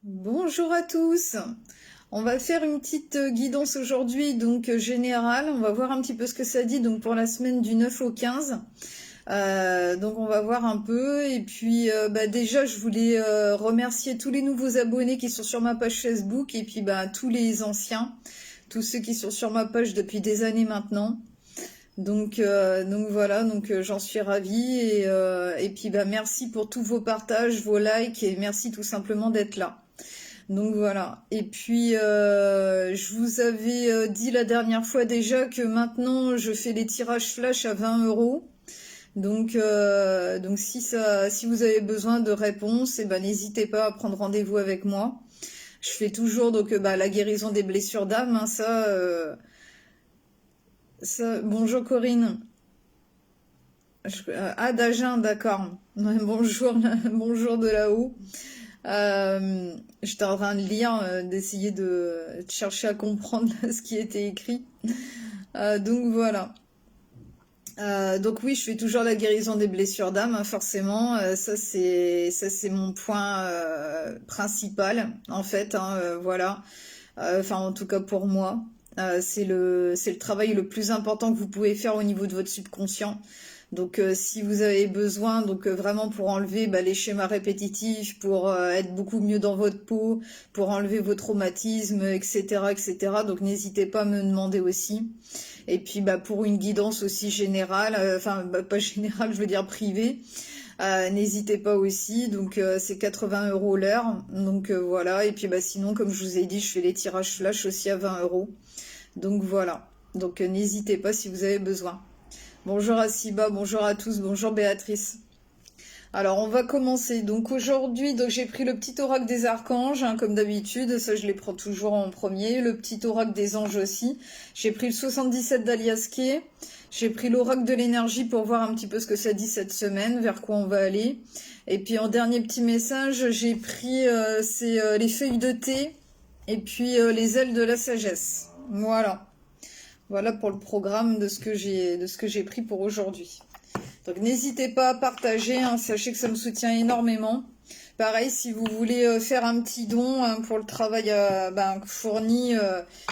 Bonjour à tous. On va faire une petite guidance aujourd'hui, donc générale. On va voir un petit peu ce que ça dit donc pour la semaine du 9 au 15. Donc on va voir un peu. Et puis déjà, je voulais remercier tous les nouveaux abonnés qui sont sur ma page Facebook et puis tous les anciens, tous ceux qui sont sur ma page depuis des années maintenant. Donc voilà, j'en suis ravie et puis merci pour tous vos partages, vos likes et merci tout simplement d'être là. Donc voilà. Et puis je vous avais dit la dernière fois déjà que maintenant je fais les tirages flash à 20 euros. Donc si vous avez besoin de réponses, n'hésitez pas à prendre rendez-vous avec moi. Je fais toujours la guérison des blessures d'âme, hein, ça. Bonjour Corinne. D'Agen, d'accord. Ouais, bonjour, bonjour de là-haut. J'étais en train de lire, d'essayer de chercher à comprendre ce qui était écrit. Donc voilà. Donc oui, je fais toujours la guérison des blessures d'âme, hein, forcément. Ça c'est mon point principal, en fait. Hein, voilà. Enfin, en tout cas pour moi. C'est le travail le plus important que vous pouvez faire au niveau de votre subconscient. Donc si vous avez besoin, vraiment pour enlever les schémas répétitifs, pour être beaucoup mieux dans votre peau, pour enlever vos traumatismes, etc., etc. Donc n'hésitez pas à me demander aussi. Et puis pour une guidance aussi générale, pas générale, je veux dire privée, n'hésitez pas aussi. Donc c'est 80 euros l'heure. Donc voilà. Et puis sinon, comme je vous ai dit, je fais les tirages flash aussi à 20 euros. Donc voilà. Donc n'hésitez pas si vous avez besoin. Bonjour à Siba, bonjour à tous, bonjour Béatrice. Alors on va commencer. Donc aujourd'hui, j'ai pris le petit oracle des archanges, hein, comme d'habitude, ça je les prends toujours en premier. Le petit oracle des anges aussi. J'ai pris le 77 d'Aliaské. J'ai pris l'oracle de l'énergie pour voir un petit peu ce que ça dit cette semaine, vers quoi on va aller. Et puis en dernier petit message, j'ai pris les feuilles de thé et puis les ailes de la sagesse. Voilà. Voilà pour le programme de ce que j'ai pris pour aujourd'hui. Donc n'hésitez pas à partager, hein, sachez que ça me soutient énormément. Pareil, si vous voulez faire un petit don hein, pour le travail fourni,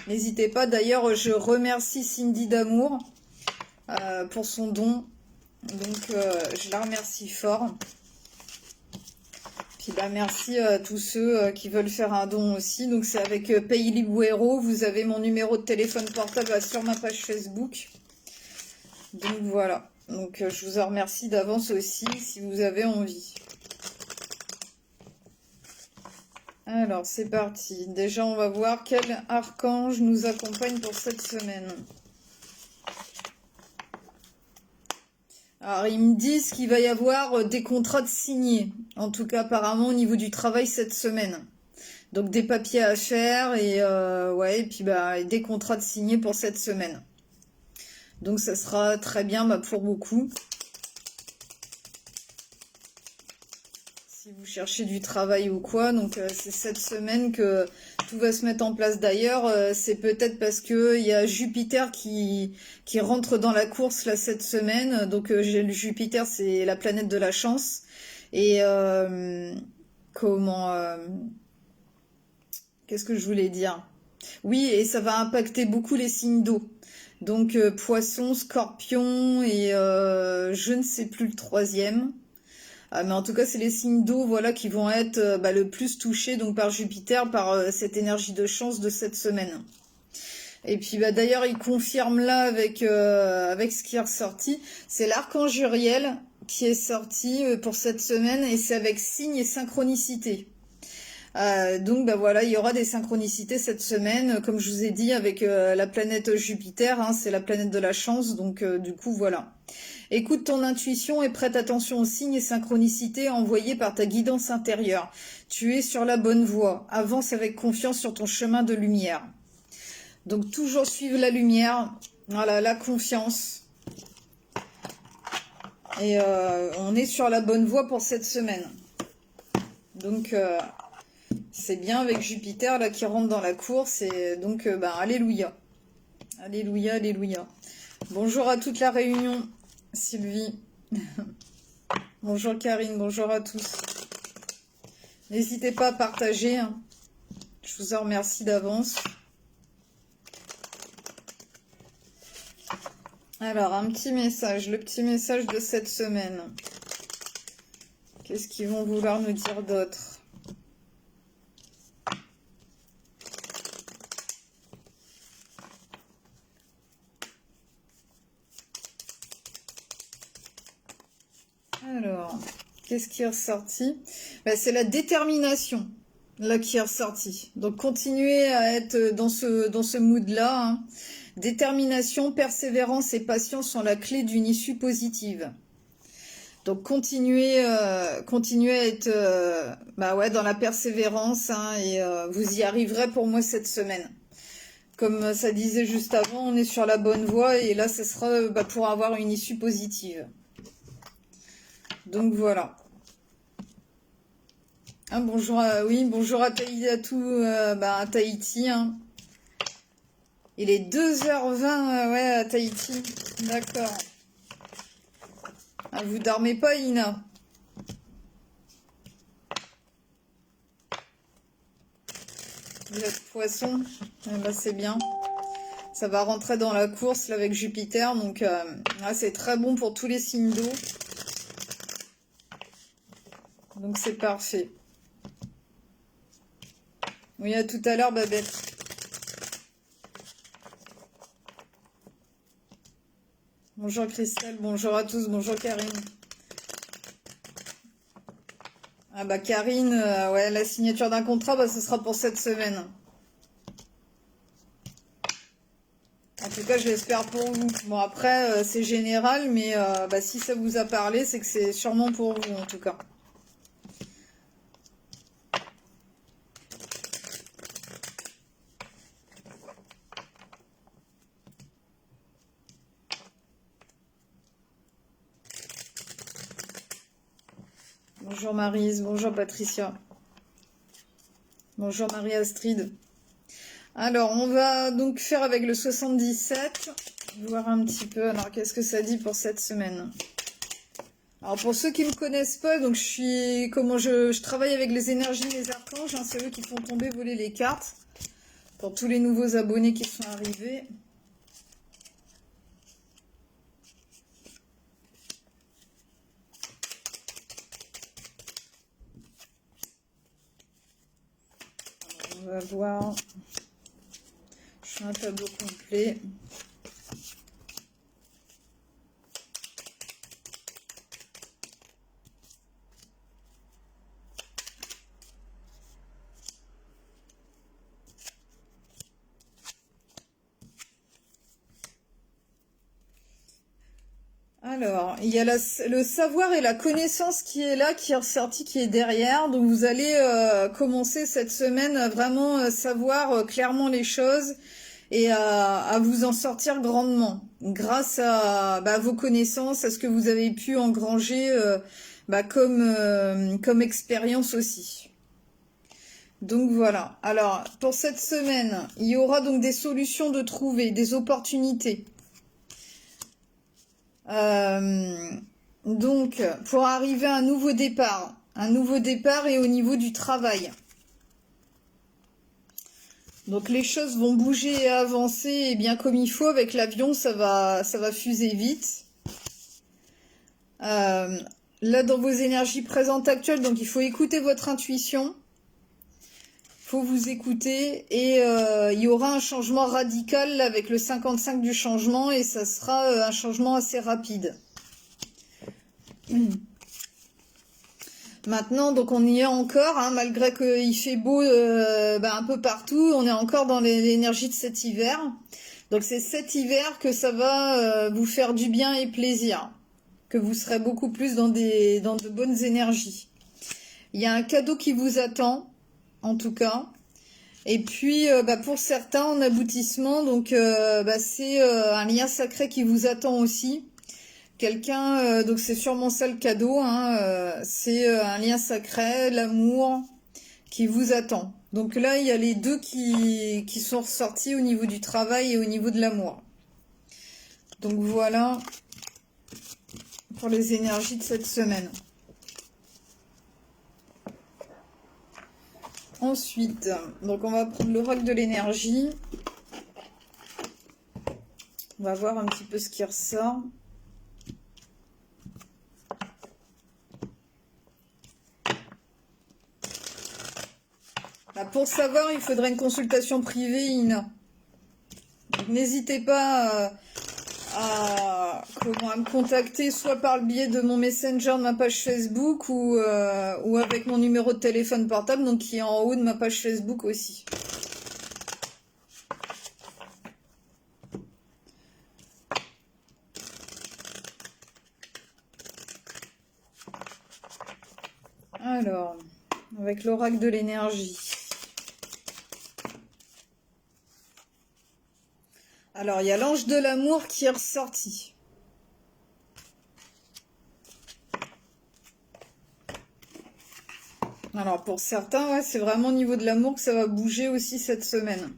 n'hésitez pas. D'ailleurs, je remercie Cindy d'Amour pour son don. Donc je la remercie fort. Puis merci à tous ceux qui veulent faire un don aussi. Donc c'est avec Pays Libuero. Vous avez mon numéro de téléphone portable sur ma page Facebook. Donc voilà. Donc je vous en remercie d'avance aussi si vous avez envie. Alors c'est parti. Déjà on va voir quel archange nous accompagne pour cette semaine. Alors, ils me disent qu'il va y avoir des contrats de signés, en tout cas apparemment au niveau du travail cette semaine. Donc des papiers à faire et ouais, et puis des contrats de signés pour cette semaine. Donc ça sera très bien pour beaucoup. Si vous cherchez du travail ou quoi, donc c'est cette semaine que tout va se mettre en place. D'ailleurs, c'est peut-être parce que il y a Jupiter qui rentre dans la course là cette semaine. Donc j'ai le Jupiter, c'est la planète de la chance. Et qu'est-ce que je voulais dire? Oui, et ça va impacter beaucoup les signes d'eau. Donc Poisson, Scorpion et je ne sais plus le troisième. Mais en tout cas, c'est les signes d'eau, voilà, qui vont être le plus touchés donc par Jupiter, par cette énergie de chance de cette semaine. Et puis d'ailleurs, il confirme là avec ce qui est ressorti, c'est l'archange Uriel qui est sorti pour cette semaine et c'est avec signe et synchronicité. Donc voilà, il y aura des synchronicités cette semaine, comme je vous ai dit, avec la planète Jupiter, hein, c'est la planète de la chance, donc du coup voilà. Écoute ton intuition et prête attention aux signes et synchronicités envoyés par ta guidance intérieure. Tu es sur la bonne voie, avance avec confiance sur ton chemin de lumière. Donc toujours suivre la lumière, voilà, la confiance. Et on est sur la bonne voie pour cette semaine. Donc c'est bien avec Jupiter là qui rentre dans la course et donc alléluia. Alléluia, alléluia. Bonjour à toute la réunion, Sylvie. Bonjour Karine, bonjour à tous. N'hésitez pas à partager, hein. Je vous en remercie d'avance. Alors, un petit message, le petit message de cette semaine. Qu'est-ce qu'ils vont vouloir nous dire d'autre? Alors, qu'est-ce qui est ressorti? Ben, c'est la détermination, là, qui est ressorti. Donc, continuez à être dans ce mood-là, hein. Détermination, persévérance et patience sont la clé d'une issue positive. Donc, continuez à être bah ouais, dans la persévérance, hein, et vous y arriverez pour moi cette semaine. Comme ça disait juste avant, on est sur la bonne voie et là, ce sera bah, pour avoir une issue positive. Donc voilà. Ah, bonjour oui, bonjour à à Tahiti. Hein. Il est 2h20 ouais, à Tahiti. D'accord. Ah, vous dormez pas, Ina? Vous êtes poisson? Eh ben, c'est bien. Ça va rentrer dans la course là, avec Jupiter. Donc c'est très bon pour tous les signes d'eau. Donc c'est parfait. Oui, à tout à l'heure, Babette. Bonjour Christelle, bonjour à tous, bonjour Karine. Ah bah Karine, ouais, la signature d'un contrat, bah ce sera pour cette semaine. En tout cas, je l'espère pour vous. Bon après, c'est général, mais bah, si ça vous a parlé, c'est que c'est sûrement pour vous en tout cas. Bonjour Maryse, bonjour Patricia. Bonjour Marie-Astrid. Alors, on va donc faire avec le 77. Voir un petit peu, alors qu'est-ce que ça dit pour cette semaine? Alors pour ceux qui ne me connaissent pas, donc je travaille avec les énergies des archanges, hein, c'est eux qui font tomber, voler les cartes. Pour tous les nouveaux abonnés qui sont arrivés. On va voir. Je fais un tableau complet. Alors, il y a le savoir et la connaissance qui est là, qui est ressorti, qui est derrière. Donc, vous allez commencer cette semaine à vraiment savoir clairement les choses et à vous en sortir grandement grâce à bah, vos connaissances, à ce que vous avez pu engranger bah, comme expérience aussi. Donc voilà. Alors, pour cette semaine, il y aura donc des solutions de trouver, des opportunités. Donc, pour arriver à un nouveau départ et au niveau du travail. Donc, les choses vont bouger et avancer et bien comme il faut. Avec l'avion, ça va fuser vite. Là, dans vos énergies présentes actuelles, donc il faut écouter votre intuition. Il faut vous écouter et il y aura un changement radical là, avec le 55 du changement et ça sera un changement assez rapide. Maintenant, donc on y est encore, hein, malgré qu'il fait beau un peu partout, on est encore dans l'énergie de cet hiver. Donc c'est cet hiver que ça va vous faire du bien et plaisir, que vous serez beaucoup plus dans de bonnes énergies. Il y a un cadeau qui vous attend, en tout cas. Et puis pour certains, en aboutissement, donc c'est un lien sacré qui vous attend aussi. Quelqu'un, donc c'est sûrement ça le cadeau, hein, c'est un lien sacré, l'amour qui vous attend. Donc là, il y a les deux qui sont ressortis au niveau du travail et au niveau de l'amour. Donc voilà pour les énergies de cette semaine. Ensuite, donc on va prendre l'oracle de l'énergie. On va voir un petit peu ce qui ressort. Là, pour savoir, il faudrait une consultation privée, Ina. N'hésitez pas à me contacter, soit par le biais de mon Messenger de ma page Facebook ou avec mon numéro de téléphone portable, donc qui est en haut de ma page Facebook aussi. Alors, avec l'oracle de l'énergie. Alors, il y a l'ange de l'amour qui est ressorti. Alors, pour certains, ouais, c'est vraiment au niveau de l'amour que ça va bouger aussi cette semaine.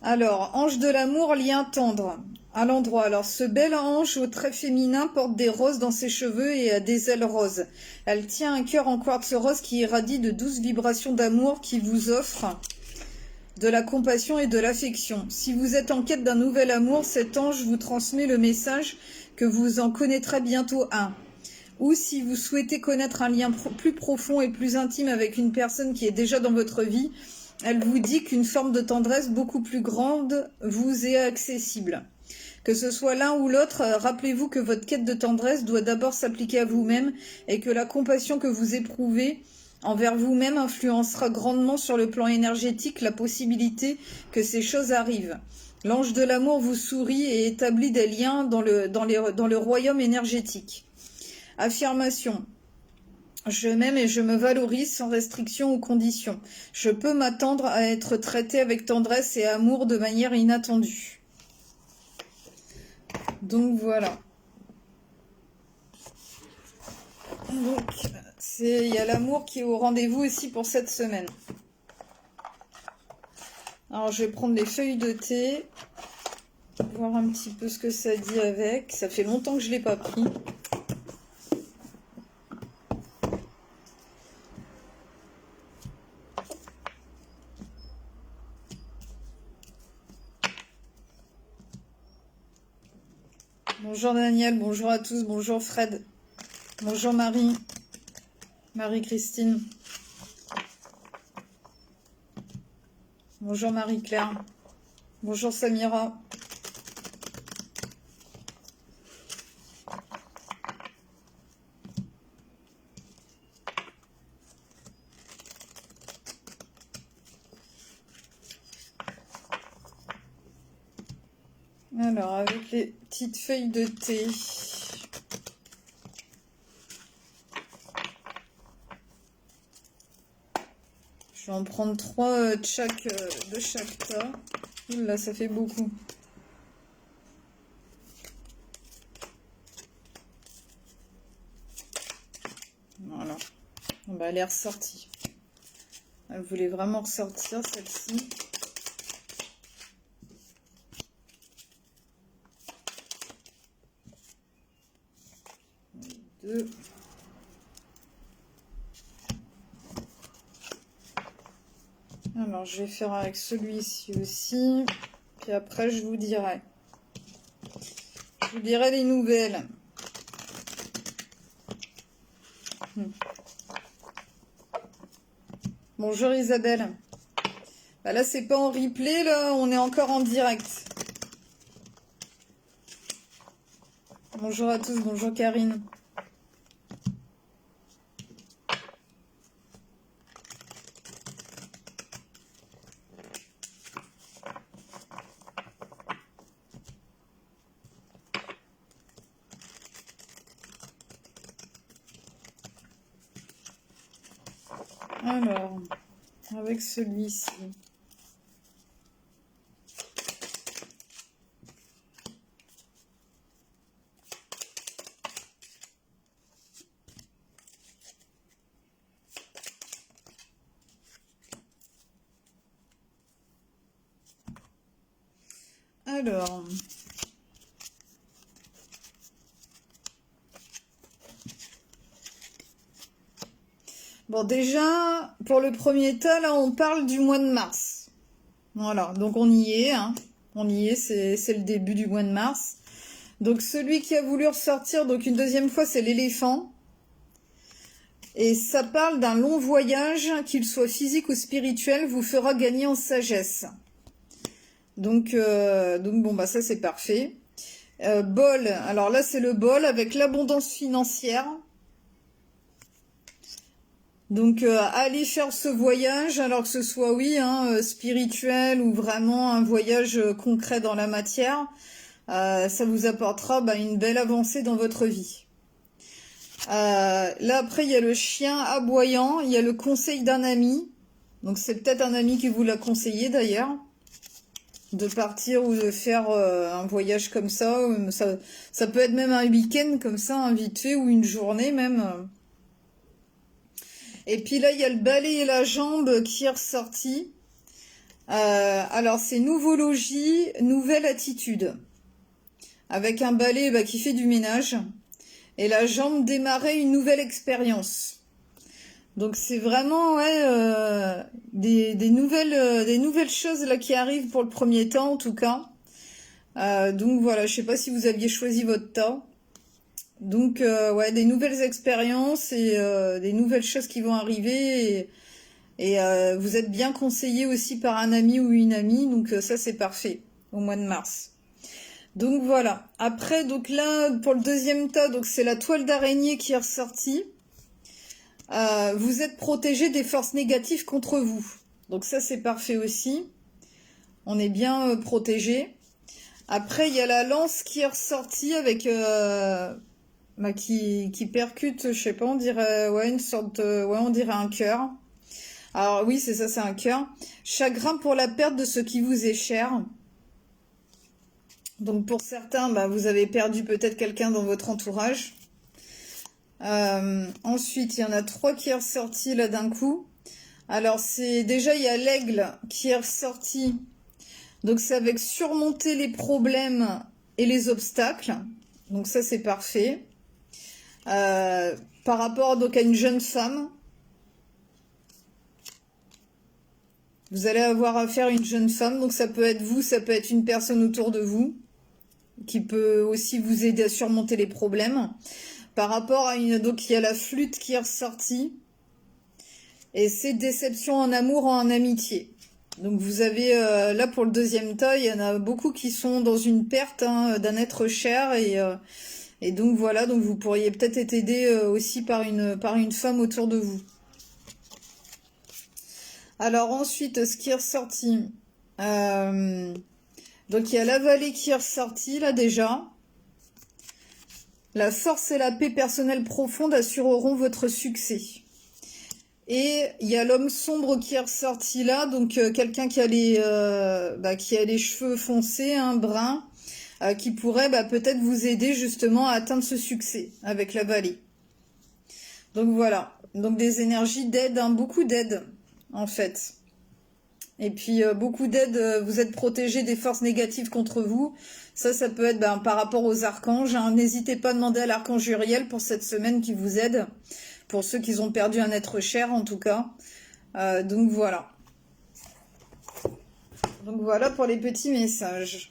Alors, ange de l'amour, lien tendre à l'endroit. Alors, ce bel ange au trait féminin porte des roses dans ses cheveux et a des ailes roses. Elle tient un cœur en quartz rose qui irradie de douces vibrations d'amour qui vous offre de la compassion et de l'affection. Si vous êtes en quête d'un nouvel amour, cet ange vous transmet le message que vous en connaîtrez bientôt un. Ou si vous souhaitez connaître un lien plus profond et plus intime avec une personne qui est déjà dans votre vie, elle vous dit qu'une forme de tendresse beaucoup plus grande vous est accessible. Que ce soit l'un ou l'autre, rappelez-vous que votre quête de tendresse doit d'abord s'appliquer à vous-même et que la compassion que vous éprouvez envers vous-même influencera grandement sur le plan énergétique la possibilité que ces choses arrivent. L'ange de l'amour vous sourit et établit des liens dans le royaume énergétique. Affirmation. Je m'aime et je me valorise sans restriction ou condition. Je peux m'attendre à être traité avec tendresse et amour de manière inattendue. Donc voilà. Donc, il y a l'amour qui est au rendez-vous aussi pour cette semaine. Alors, je vais prendre des feuilles de thé, voir un petit peu ce que ça dit avec. Ça fait longtemps que je ne l'ai pas pris. Bonjour Daniel, bonjour à tous, bonjour Fred, bonjour Marie, Marie-Christine, bonjour Marie-Claire, bonjour Samira. Alors, avec les petites feuilles de thé. Je vais en prendre 3 de chaque tas. Là, ça fait beaucoup. Voilà. Bon, bah, elle est ressortie. Elle voulait vraiment ressortir, celle-ci. Deux. Alors, je vais faire avec celui-ci aussi. Puis après, je vous dirai. Je vous dirai les nouvelles. Bonjour Isabelle. Bah là, c'est pas en replay, là, on est encore en direct. Bonjour à tous, bonjour Karine. Alors, avec celui-ci. Alors, Bon, déjà, pour le premier tas, là, on parle du mois de mars. Voilà, donc on y est, hein. On y est, c'est le début du mois de mars. Donc celui qui a voulu ressortir, donc une deuxième fois, c'est l'éléphant. Et ça parle d'un long voyage, qu'il soit physique ou spirituel, vous fera gagner en sagesse. Donc bon, bah ça c'est parfait. Bol, alors là c'est le bol avec l'abondance financière. Donc allez faire ce voyage, alors que ce soit oui, hein, spirituel ou vraiment un voyage concret dans la matière, ça vous apportera une belle avancée dans votre vie. Là après il y a le chien aboyant, il y a le conseil d'un ami, donc c'est peut-être un ami qui vous l'a conseillé d'ailleurs, de partir ou de faire un voyage comme ça, ça peut être même un week-end comme ça, un vite fait, ou une journée même. Et puis là, il y a le balai et la jambe qui est ressorti. Alors, c'est nouveau logis, nouvelle attitude. Avec un balai qui fait du ménage. Et la jambe démarrer une nouvelle expérience. Donc, c'est vraiment des nouvelles choses là qui arrivent pour le premier temps, en tout cas. Donc, voilà, je sais pas si vous aviez choisi votre tas. Donc, des nouvelles expériences et des nouvelles choses qui vont arriver. Et vous êtes bien conseillé aussi par un ami ou une amie. Donc, ça, c'est parfait au mois de mars. Donc, voilà. Après, donc là, pour le deuxième tas, donc c'est la toile d'araignée qui est ressortie. Vous êtes protégé des forces négatives contre vous. Donc, ça, c'est parfait aussi. On est bien protégé. Après, il y a la lance qui est ressortie avec... qui percute, je sais pas, on dirait une sorte de, on dirait un cœur. Alors oui, c'est ça, c'est un cœur. Chagrin pour la perte de ce qui vous est cher. Donc pour certains, vous avez perdu peut-être quelqu'un dans votre entourage. Ensuite, il y en a 3 qui est ressorti là d'un coup. Alors c'est déjà il y a l'aigle qui est ressorti. Donc c'est avec surmonter les problèmes et les obstacles. Donc ça c'est parfait. Par rapport donc à une jeune femme, vous allez avoir affaire à une jeune femme, donc ça peut être vous, ça peut être une personne autour de vous qui peut aussi vous aider à surmonter les problèmes. Par rapport à donc il y a la flûte qui est ressortie et c'est déception en amour, en amitié. Donc vous avez là pour le deuxième tas, il y en a beaucoup qui sont dans une perte d'un être cher et donc voilà, donc vous pourriez peut-être être aidé aussi par une femme autour de vous. Alors ensuite, ce qui est ressorti, donc il y a la vallée qui est ressortie là déjà. La force et la paix personnelle profonde assureront votre succès. Et il y a l'homme sombre qui est ressorti là, donc quelqu'un qui a les cheveux foncés, bruns, qui pourrait peut-être vous aider justement à atteindre ce succès avec la vallée. Donc voilà, donc des énergies d'aide, beaucoup d'aide en fait. Et puis beaucoup d'aide, vous êtes protégé des forces négatives contre vous. Ça peut être par rapport aux archanges. N'hésitez pas à demander à l'archange Uriel pour cette semaine qui vous aide. Pour ceux qui ont perdu un être cher en tout cas. Donc voilà. Donc voilà pour les petits messages.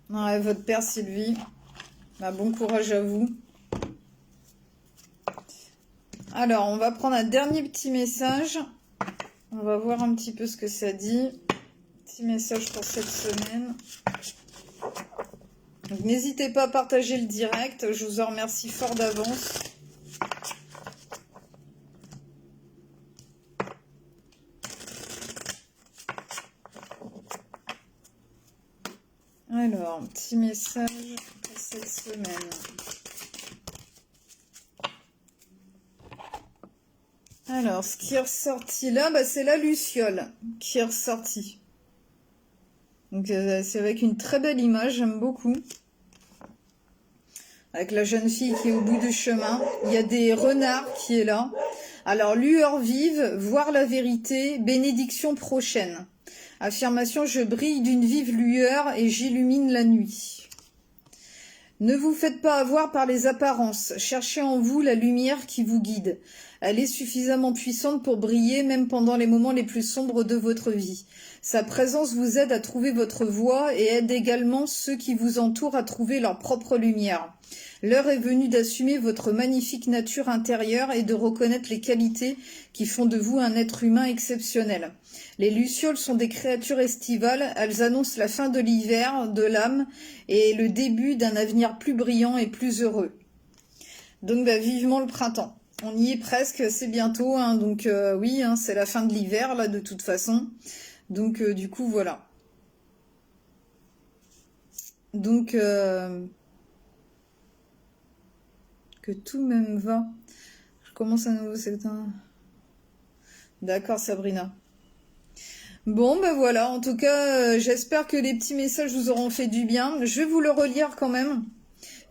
Ouais, votre père Sylvie. Bon courage à vous. Alors, on va prendre un dernier petit message. On va voir un petit peu ce que ça dit. Petit message pour cette semaine. Donc, n'hésitez pas à partager le direct. Je vous en remercie fort d'avance. Alors, petit message pour cette semaine. Alors, ce qui est ressorti là, c'est la luciole qui est ressortie. Donc, c'est avec une très belle image, j'aime beaucoup. Avec la jeune fille qui est au bout du chemin. Il y a des renards qui est là. Alors, lueur vive, voir la vérité, bénédiction prochaine. Affirmation, je brille d'une vive lueur et j'illumine la nuit. Ne vous faites pas avoir par les apparences, cherchez en vous la lumière qui vous guide. Elle est suffisamment puissante pour briller même pendant les moments les plus sombres de votre vie. Sa présence vous aide à trouver votre voie et aide également ceux qui vous entourent à trouver leur propre lumière. L'heure est venue d'assumer votre magnifique nature intérieure et de reconnaître les qualités qui font de vous un être humain exceptionnel. Les lucioles sont des créatures estivales, elles annoncent la fin de l'hiver, de l'âme et le début d'un avenir plus brillant et plus heureux. Donc vivement le printemps. On y est presque, c'est bientôt, hein, donc oui, hein, c'est la fin de l'hiver là de toute façon. Donc du coup voilà. Donc que tout même va. Je commence à nouveau, c'est un... D'accord Sabrina. Bon voilà, en tout cas j'espère que les petits messages vous auront fait du bien. Je vais vous le relire quand même.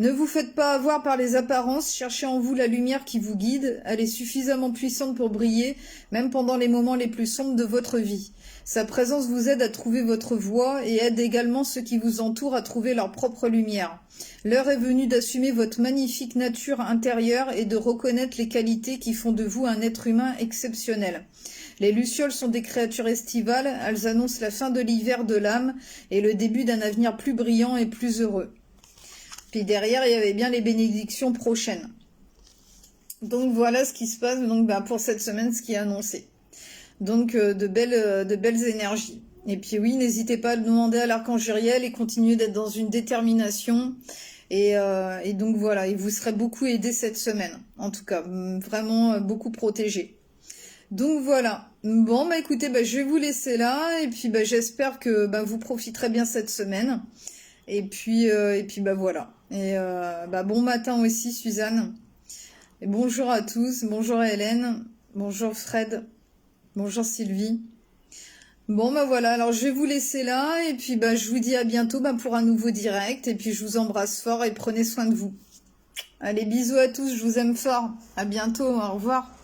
Ne vous faites pas avoir par les apparences, cherchez en vous la lumière qui vous guide, elle est suffisamment puissante pour briller, même pendant les moments les plus sombres de votre vie. Sa présence vous aide à trouver votre voie et aide également ceux qui vous entourent à trouver leur propre lumière. L'heure est venue d'assumer votre magnifique nature intérieure et de reconnaître les qualités qui font de vous un être humain exceptionnel. Les lucioles sont des créatures estivales, elles annoncent la fin de l'hiver de l'âme et le début d'un avenir plus brillant et plus heureux. Puis derrière, il y avait bien les bénédictions prochaines. Donc voilà ce qui se passe donc, pour cette semaine, ce qui est annoncé. Donc de belles énergies. Et puis oui, n'hésitez pas à le demander à l'archange Uriel et continuez d'être dans une détermination. Et donc voilà, et vous serez beaucoup aidé cette semaine. En tout cas, vraiment beaucoup protégé. Donc voilà. Bon, écoutez, je vais vous laisser là. Et puis j'espère que vous profiterez bien cette semaine. Et puis voilà. Et bon matin aussi, Suzanne. Et bonjour à tous. Bonjour Hélène. Bonjour Fred. Bonjour Sylvie. Bon voilà, alors je vais vous laisser là. Et puis je vous dis à bientôt pour un nouveau direct. Et puis je vous embrasse fort et prenez soin de vous. Allez, bisous à tous, je vous aime fort. À bientôt, au revoir.